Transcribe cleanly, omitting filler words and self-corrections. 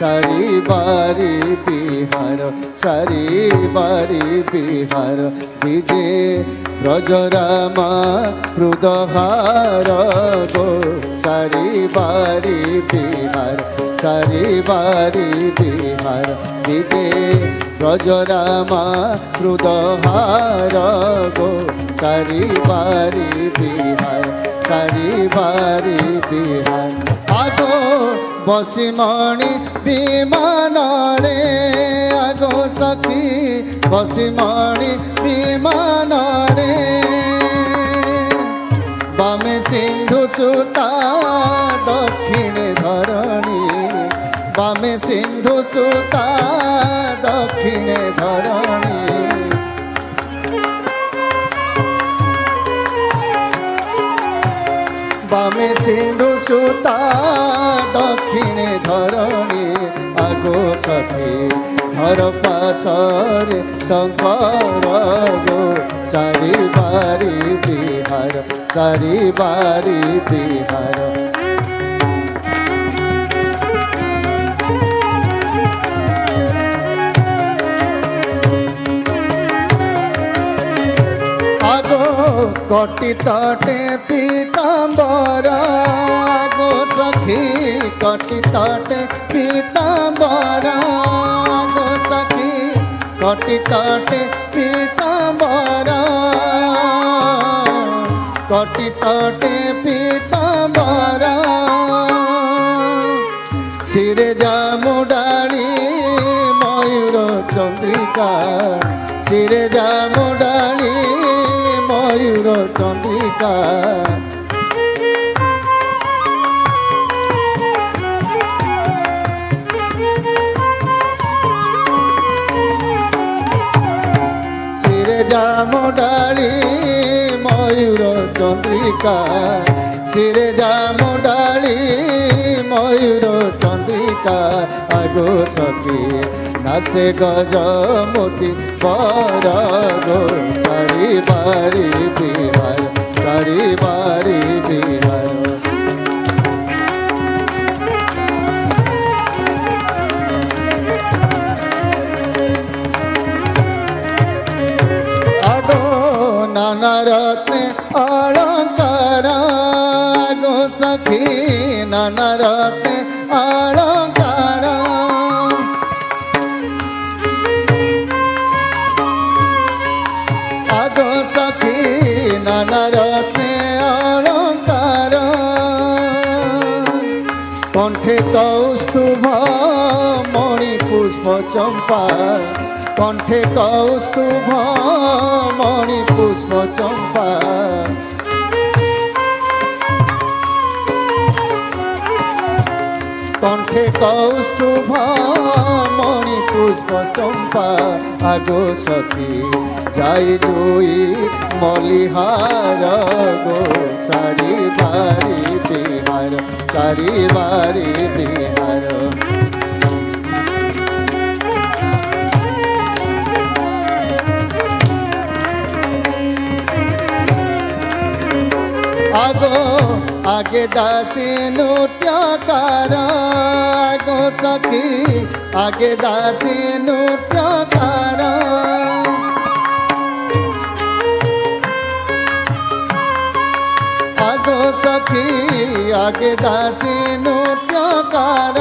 सारी बारी बिहार सारी बारी बिहार विजे ब्रजरामा हृदहार गो सारी बारी बिहार सारी बारी बिहार विजे ब्रजरामा हृदहार गो सारी बारी बिहार सारी बारी बिहार आगो बसिमणि विमान रे आगो सखी बसिमणि विमान रे बामे सिंधु सुता दक्षिणे धरणी बामे सिंधु सुता दक्षिणे धरणी बामे सिंधु सुता दक्षिणे धरणी आगो सखी धर पाशरे शंकर गो सारी बारी बिहार सारी बारी बिहार कटी तटे पीताम्बर आगो सखी कटी तटे पीताम्बर आगो सखी कटी तटे पीताम्बर कटी तटे पीताम्बर शिरे जामुडाली मयूर चंद्रिका शिरे जामुडाली मयूर चंद्रिका शिरे जामुडाली मयूर चंद्रिका शिरे जामुडाली मयूर चंद्रिका आगो सखी नासे गजमोती बर गो सारी बारी बिहार सारी बारी बिहार आगो नाना रत्ने अलंकार आगो सखी नाना रत्ने अलंकार आगो सखी नाना रत्ने अलंकार कंठे कौस्तुभ मणि पुष्प चंपा कंठे कौस्तुभ मणि पुष्प चंपा कंठे कौस्तुभ मणि पुष्प चंपा आगो सखी जाई जुई मलिहार गो सारी बारी बिहार सारी बारी बिहार आगो आगे दासी नृत्यकार आगो सखी आगे दासी नृत्यकार आगो सखी आगे दासी नृत्यकार